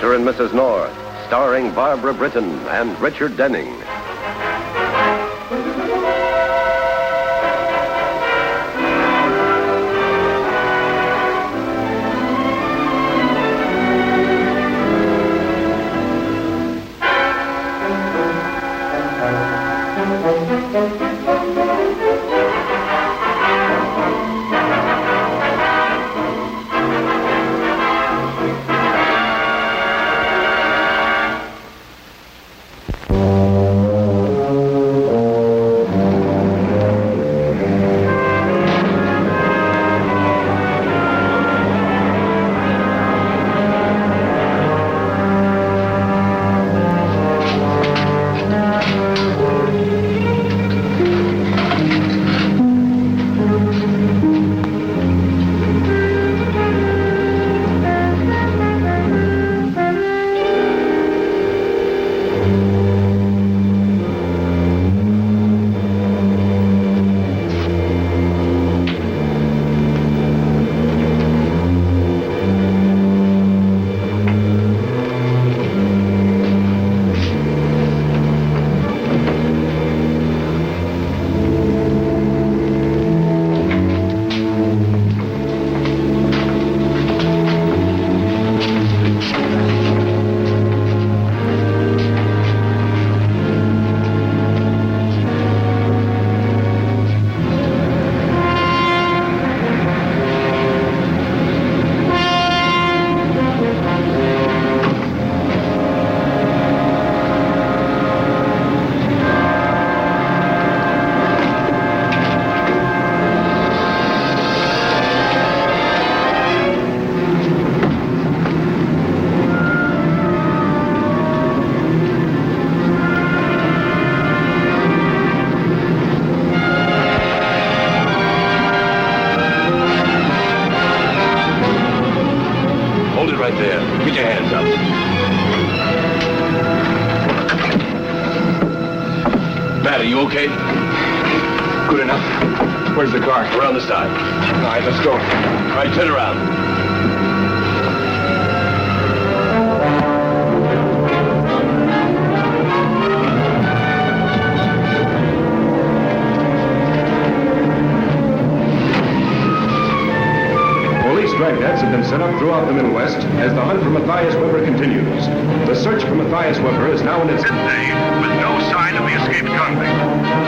Mr. and Mrs. North, starring Barbara Britton and Richard Denning. Okay? Good enough. Where's the car? Around the side. All right, let's go. All right, turn around. Dragnets have been set up throughout the Middle West as the hunt for Matthias Weber continues. The search for Matthias Weber is now in its 10th day with no sign of the escaped convict.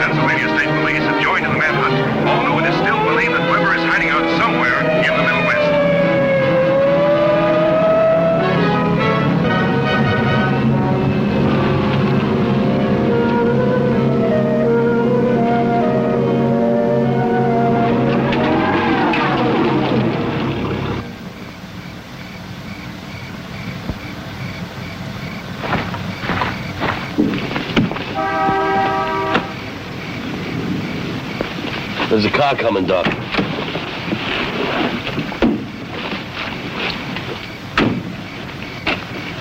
Pennsylvania State Police have joined in the manhunt, although it is still believed that Weber is hiding out somewhere in the Middle West. There's a car coming, Doc.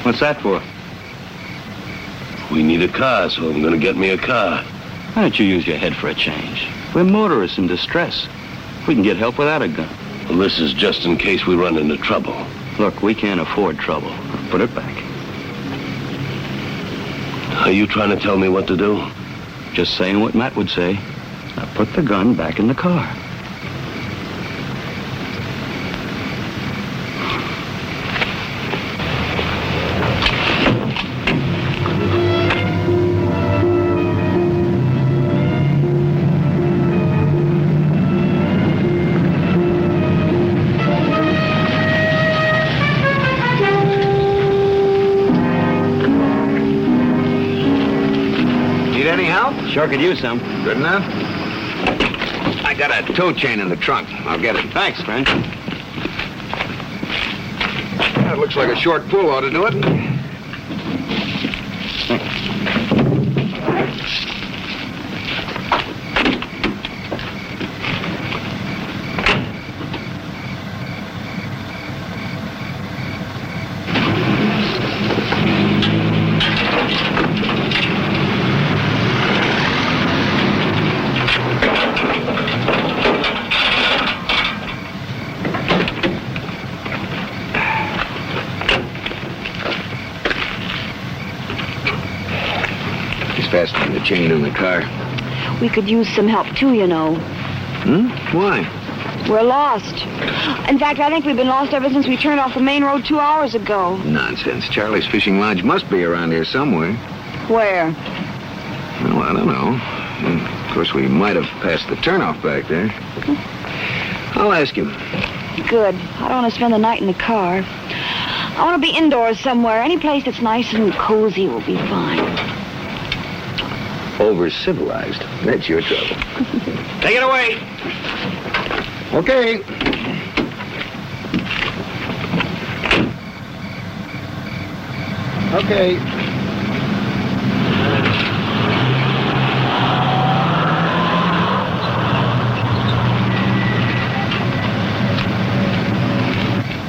What's that for? We need a car, so I'm gonna get me a car. Why don't you use your head for a change? We're motorists in distress. We can get help without a gun. Well, this is just in case we run into trouble. Look, we can't afford trouble. Put it back. Are you trying to tell me what to do? Just saying what Matt would say. Now put the gun back in the car. Need any help? Sure could use some. Good enough. I got a tow chain in the trunk. I'll get it. Thanks, friend. That looks like a short pull ought to do it. chain in the car. We could use some help, too, you know. Why? We're lost. In fact, I think we've been lost ever since we turned off the main road 2 hours ago. Nonsense. Charlie's fishing lodge must be around here somewhere. Where? Well, I don't know. Of course, we might have passed the turnoff back there. I'll ask him. Good. I don't want to spend the night in the car. I want to be indoors somewhere. Any place that's nice and cozy will be fine. Over-civilized. That's your trouble. Take it away. Okay. Okay.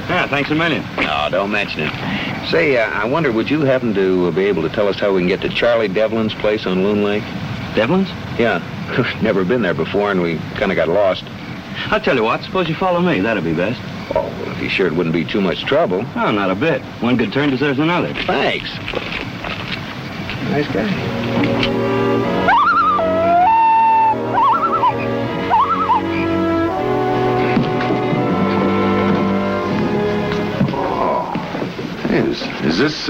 Yeah, thanks a million. No, don't mention it. Say, I wonder, would you happen to be able to tell us how we can get to Charlie Devlin's place on Loon Lake? Devlin's? Yeah. Never been there before, and we kind of got lost. I'll tell you what, suppose you follow me. That'd be best. Oh, well, if you're sure it wouldn't be too much trouble. Oh, not a bit. One good turn deserves another. Thanks. Nice guy. Is this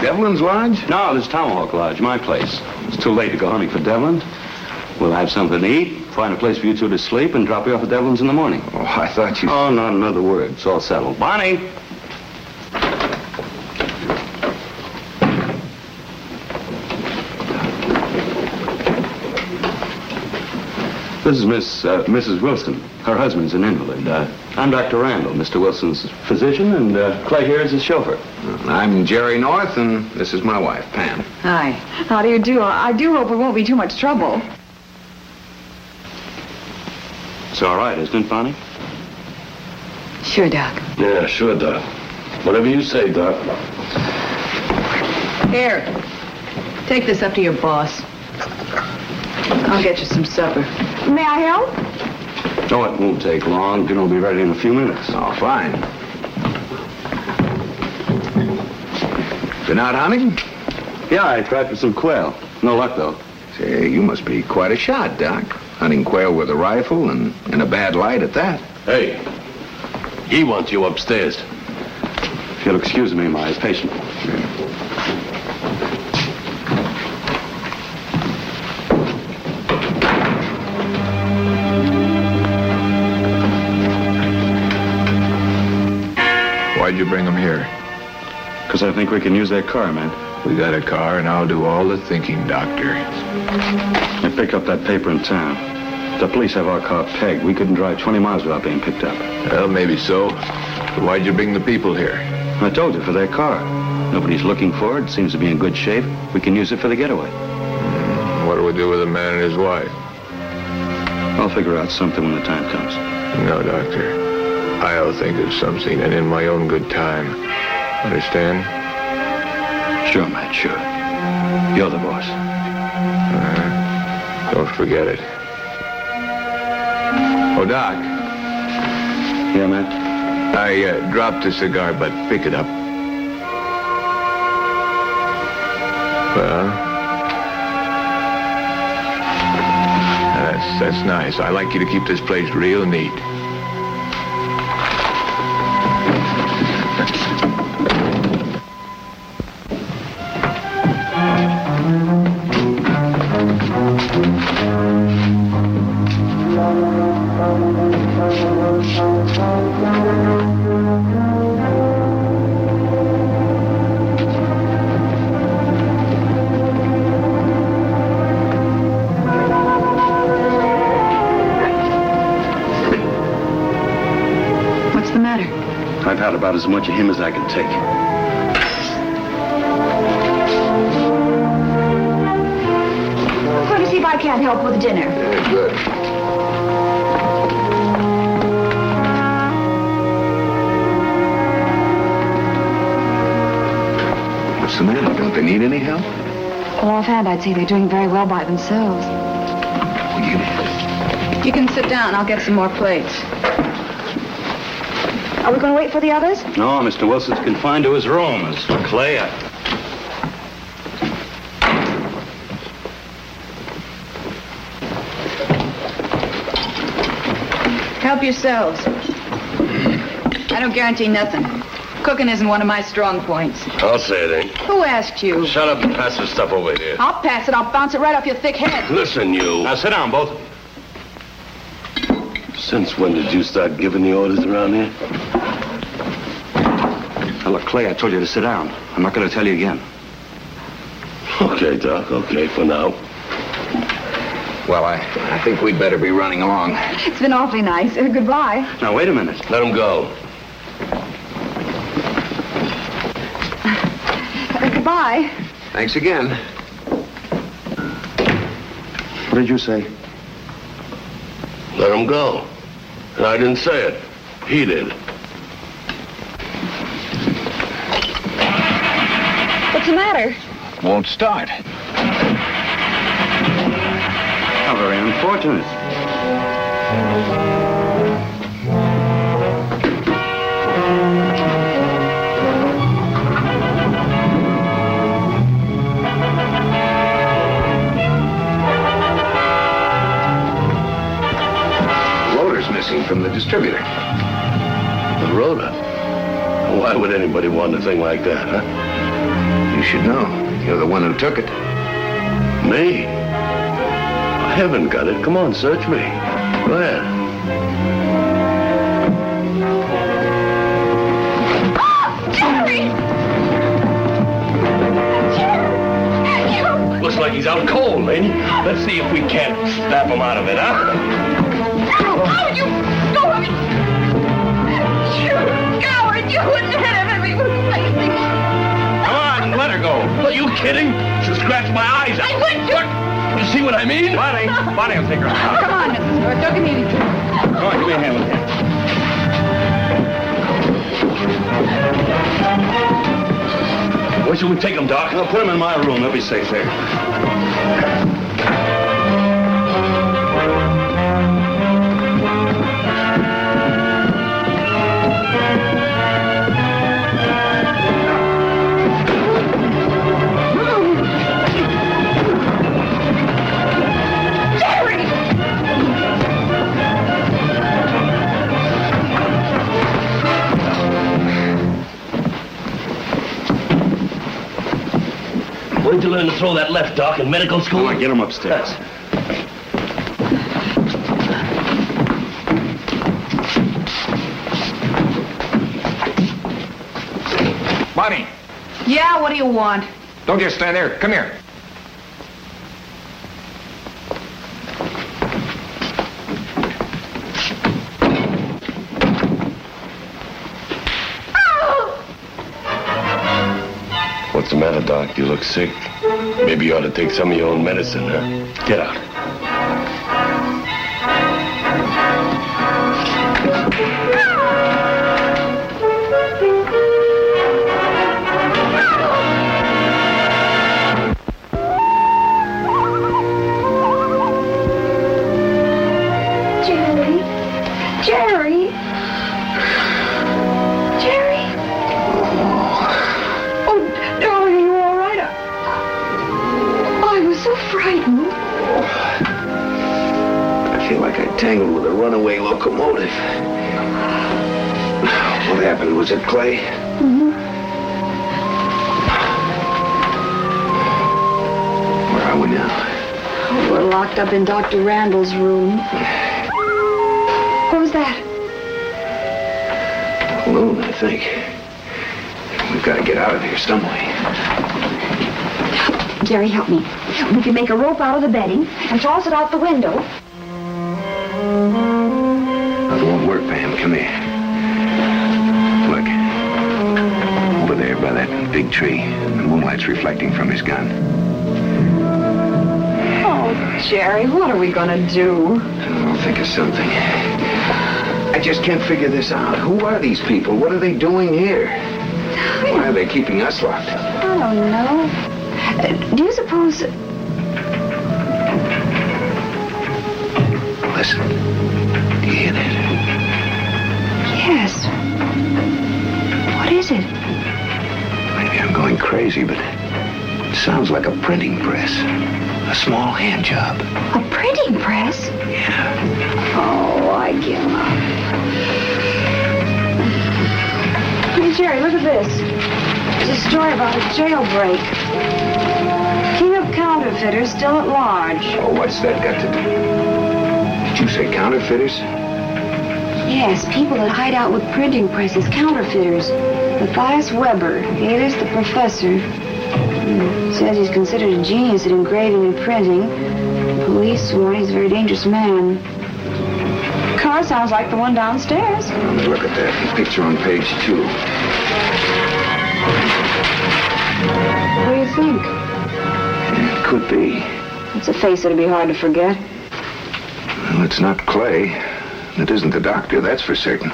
Devlin's lodge? No, this is Tomahawk Lodge, my place. It's too late to go hunting for Devlin. We'll have something to eat, find a place for you two to sleep, and drop you off at Devlin's in the morning. Oh, I thought you... Oh, not another word. It's all settled. Bonnie! This is Mrs. Wilson. Her husband's an invalid. I'm Dr. Randall, Mr. Wilson's physician, and Clay here is his chauffeur. I'm Jerry North, and this is my wife, Pam. Hi. How do you do? I do hope it won't be too much trouble. It's all right, isn't it, Bonnie? Sure, Doc. Yeah, sure, Doc. Whatever you say, Doc. Here. Take this up to your boss. I'll get you some supper. May I help? No, it won't take long. Dinner will be ready in a few minutes. Oh, fine. Been out hunting? Yeah, I tried for some quail. No luck, though. Say, you must be quite a shot, Doc. Hunting quail with a rifle and in a bad light at that. Hey, he wants you upstairs. If you'll excuse me, my patient. Why'd you bring him here? Because I think we can use that car, man. We got a car, and I'll do all the thinking, Doctor. I picked up that paper in town. The police have our car pegged. We couldn't drive 20 miles without being picked up. Well, maybe so. But why'd you bring the people here? I told you, for their car. Nobody's looking for it. Seems to be in good shape. We can use it for the getaway. What do we do with the man and his wife? I'll figure out something when the time comes. No, Doctor. I'll think of something, and in my own good time. Understand? Sure, Matt, sure. You're the boss. Don't forget it. Oh, Doc. Yeah, Matt? I dropped a cigar butt. Pick it up. Well? That's nice. I like you to keep this place real neat. I've had about as much of him as I can take. I'm going to see if I can't help with dinner. Yeah, good. What's the matter? Don't they need any help? Well, offhand, I'd say they're doing very well by themselves. You can sit down. I'll get some more plates. Are we going to wait for the others? No, Mr. Wilson's confined to his room. As for Clay, Help yourselves. I don't guarantee nothing. Cooking isn't one of my strong points. I'll say it ain't. Who asked you? Shut up and pass the stuff over here. I'll pass it. I'll bounce it right off your thick head. Listen, you. Now sit down, both of you. Since when did you start giving the orders around here? Now, look, Clay, I told you to sit down. I'm not going to tell you again. Okay, Doc. Okay, for now. Well, I think we'd better be running along. It's been awfully nice. Goodbye. Now, wait a minute. Let him go. Goodbye. Thanks again. What did you say? Let him go. And I didn't say it. He did. What's the matter? Won't start. How very unfortunate. Loader's missing from the distributor. The rotor? Why would anybody want a thing like that, huh? You should know. You're the one who took it. Me? I haven't got it. Come on, search me. Go ahead. Jerry! Jerry! Looks like he's out cold, lady. Let's see if we can't snap him out of it, huh? How would you go at me? You coward! You wouldn't hit him if he was racing. Come on, let her go. Are you kidding? She'll scratch my eyes out. I would do. Look, you see what I mean? Bonnie will take her out. Come on, Mrs. Stewart. Don't give me any trouble. Come on, give me a hand with that. Where should we take him, Doc? I'll put him in my room. They'll be safe there. Where'd you learn to throw that left, Doc, in medical school? Come on, get him upstairs. Bonnie, Yeah, what do you want? don't just stand there. Come here. What's the matter, Doc? You look sick. Maybe you ought to take some of your own medicine, huh? Get out. Jerry. Jerry. Jerry. Oh, darling, are you all right? I was so frightened. I feel like I tangled with a runaway locomotive. What happened? Was it Clay? Where are we now? We're locked up in Dr. Randall's room. What was that? Loon, I think. We've got to get out of here some way. Jerry, help me. We can make a rope out of the bedding and toss it out the window. That won't work, Pam. Come here. Look. Over there by that big tree. The moonlight's reflecting from his gun. Oh, Jerry, what are we gonna do? I'll think of something. I just can't figure this out. Who are these people? What are they doing here? Why are they keeping us locked up? I don't know. Do you suppose... Listen. Do you hear that? Yes. What is it? Maybe I'm going crazy, but it sounds like a printing press. A small hand job. A printing press? Yeah. Oh, I give up. look at this. It's a story about a jailbreak. King of counterfeiters still at large. Oh, what's that got to do? Did you say counterfeiters? Yes, people that hide out with printing presses, counterfeiters. Matthias Weber, alias the Professor. Says he's considered a genius at engraving and printing. The police warn he's a very dangerous man. Car sounds like the one downstairs. Look at that picture on page 2. What do you think? It could be. It's a face that'd be hard to forget. Well, it's not Clay. It isn't the doctor, that's for certain.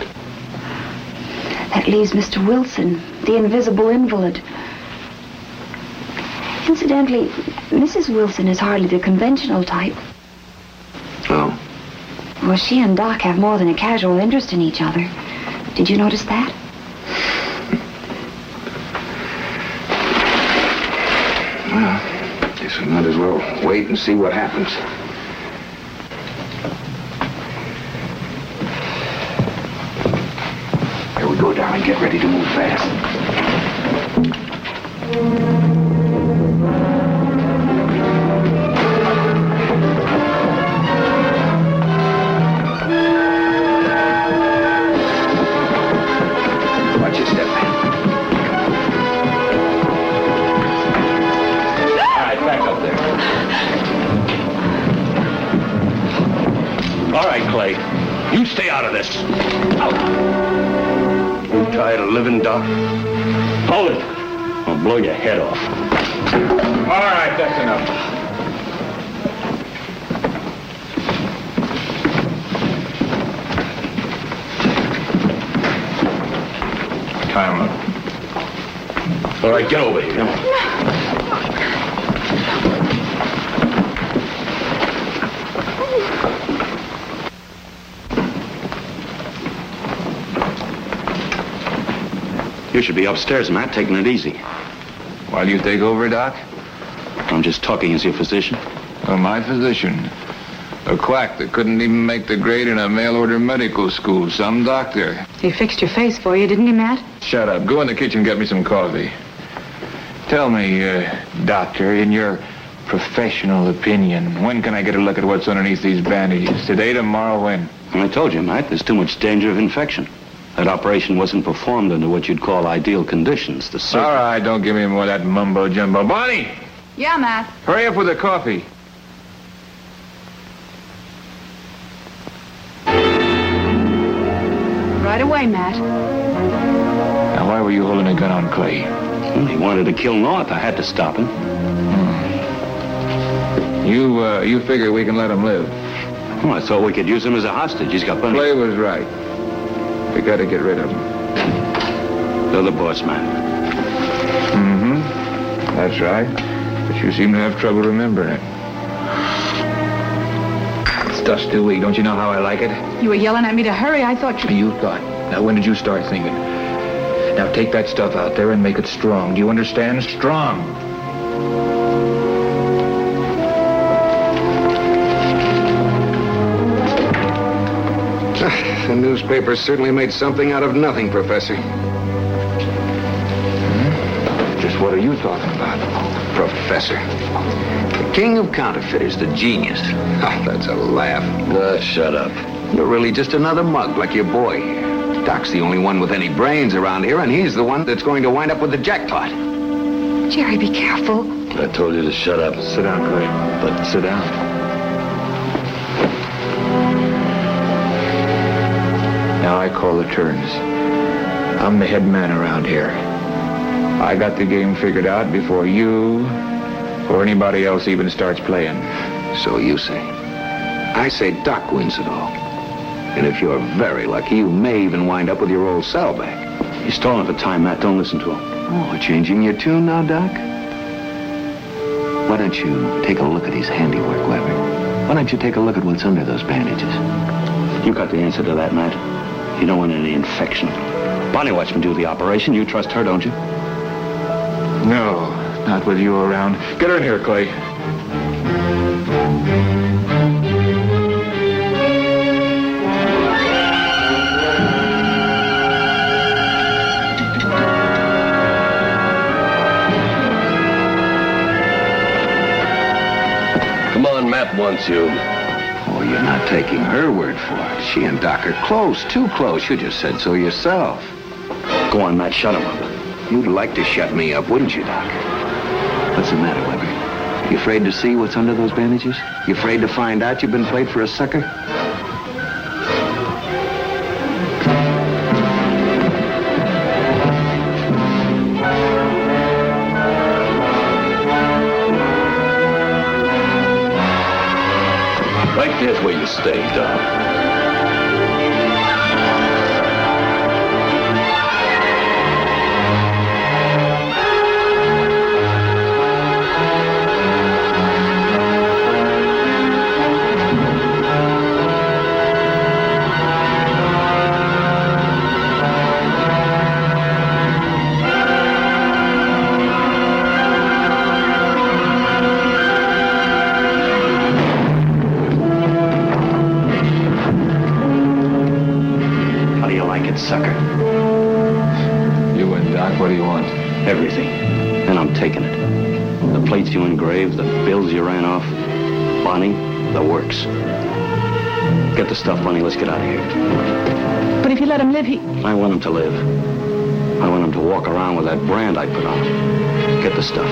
That leaves Mr. Wilson, the invisible invalid. Incidentally, Mrs. Wilson is hardly the conventional type. Oh? Well, she and Doc have more than a casual interest in each other. Did you notice that? Well, guess we might as well wait and see what happens. Here we go, darling. Get ready to move fast. Clay. You stay out of this. Out. You tired of living, Doc? Hold it. I'll blow your head off. All right, that's enough. Tie him up. All right, get over here. You should be upstairs, Matt, taking it easy. While you take over, Doc? I'm just talking as your physician. Oh, my physician. A quack that couldn't even make the grade in a mail-order medical school. Some doctor. He fixed your face for you, didn't he, Matt? Shut up. Go in the kitchen and get me some coffee. Tell me, doctor, in your professional opinion, when can I get a look at what's underneath these bandages? Today, tomorrow, when? I told you, Matt, there's too much danger of infection. That operation wasn't performed under what you'd call ideal conditions. The surgeon... All right, don't give me more of that mumbo-jumbo. Bonnie! Yeah, Matt. Hurry up with the coffee. Right away, Matt. Now, why were you holding a gun on Clay? Well, he wanted to kill North. I had to stop him. You figure we can let him live? Well, I thought we could use him as a hostage. He's got plenty... Clay was right. We gotta get rid of him. You're the boss, man. Mm-hmm. That's right. But you seem to have trouble remembering it. Stuff's too weak. Don't you know how I like it? You were yelling at me to hurry. I thought you... You thought. Now, when did you start thinking? Now, take that stuff out there and make it strong. Do you understand? Strong. The newspaper certainly made something out of nothing, Professor. Just what are you talking about? Professor. The king of counterfeiters, the genius. Oh, that's a laugh. Shut up. You're really just another mug like your boy. Doc's the only one with any brains around here, and he's the one that's going to wind up with the jackpot. Jerry, be careful. I told you to shut up. Sit down, Clay. But Sit down. Now I call the turns. I'm the head man around here. I got the game figured out before you or anybody else even starts playing. So you say. I say Doc wins it all. And if you're very lucky, you may even wind up with your old cell back. He's stalling for time, Matt. Don't listen to him. Oh, changing your tune now, Doc? Why don't you take a look at his handiwork, Weber? Why don't you take a look at what's under those bandages? You got the answer to that, Matt. You don't want any infection. Bonnie watched me do the operation. You trust her, don't you? No, not with you around. Get her in here, Clay. wants you. Oh, you're not taking her word for it. She and Doc are close, too close. You just said so yourself. Go on, Matt, shut him up. You'd like to shut me up, wouldn't you, Doc? What's the matter, Weber? You afraid to see what's under those bandages? You afraid to find out you've been played for a sucker? Right there's where you stay, Don. Sucker. You and Doc, what do you want? Everything. And I'm taking it. The plates you engraved, the bills you ran off, Bonnie, the works. Get the stuff, Bonnie. Let's get out of here. But if you let him live, I want him to live. I want him to walk around with that brand I put on him. Get the stuff.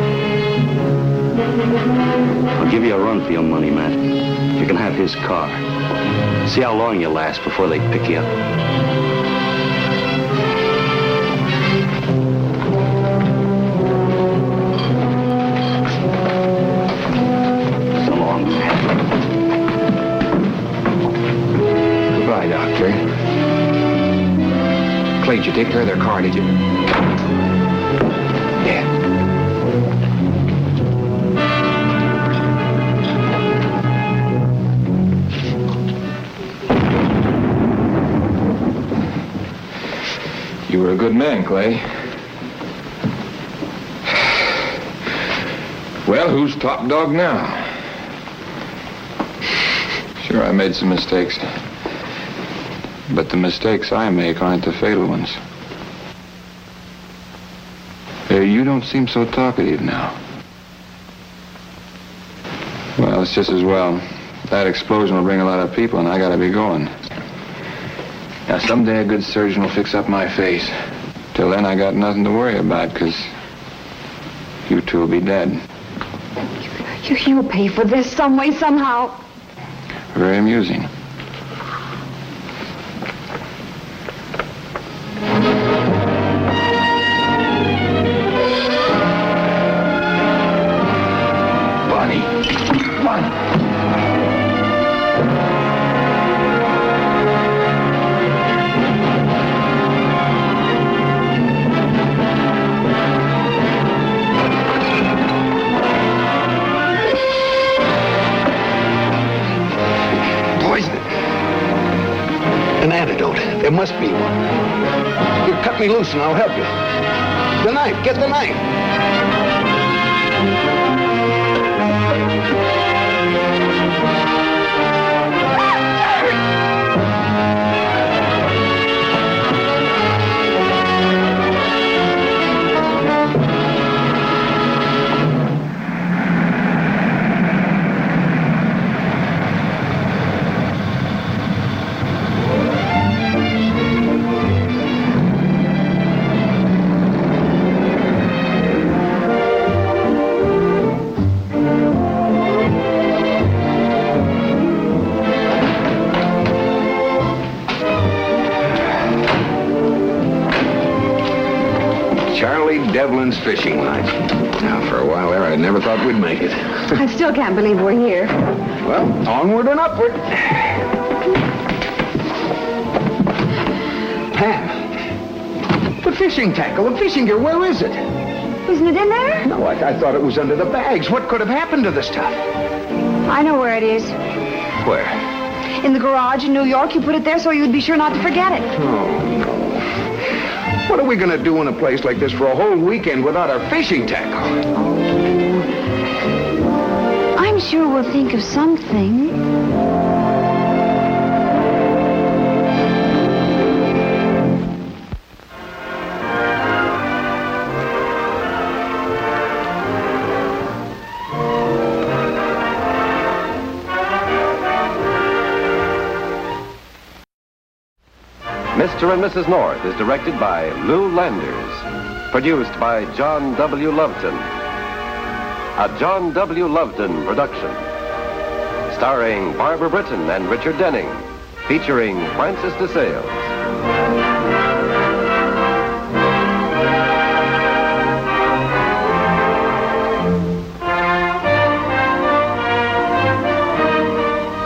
I'll give you a run for your money, Matt. You can have his car. See how long you last before they pick you up. Did you take care of their car, did you? Yeah. You were a good man, Clay. Well, who's top dog now? Sure, I made some mistakes. But the mistakes I make aren't the fatal ones. You don't seem so talkative now. Well, it's just as well. That explosion will bring a lot of people, and I gotta be going. Now, someday a good surgeon will fix up my face. Till then, I got nothing to worry about, 'cause you two will be dead. You'll pay for this some way, somehow. Very amusing. There must be one. You cut me loose and I'll help you. The knife, get the knife. Devlin's fishing line. Now, for a while there, I never thought we'd make it. I still can't believe we're here. Well, onward and upward. Pam, the fishing tackle, the fishing gear, where is it? Isn't it in there? No, I thought it was under the bags. What could have happened to the stuff? I know where it is. Where? In the garage in New York. You put it there so you'd be sure not to forget it. Oh, no. What are we going to do in a place like this for a whole weekend without our fishing tackle? I'm sure we'll think of something. Mr. and Mrs. North is directed by Lou Landers. Produced by John W. Loveton. A John W. Loveton production. Starring Barbara Britton and Richard Denning. Featuring Frances DeSales.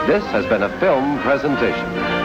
This has been a film presentation.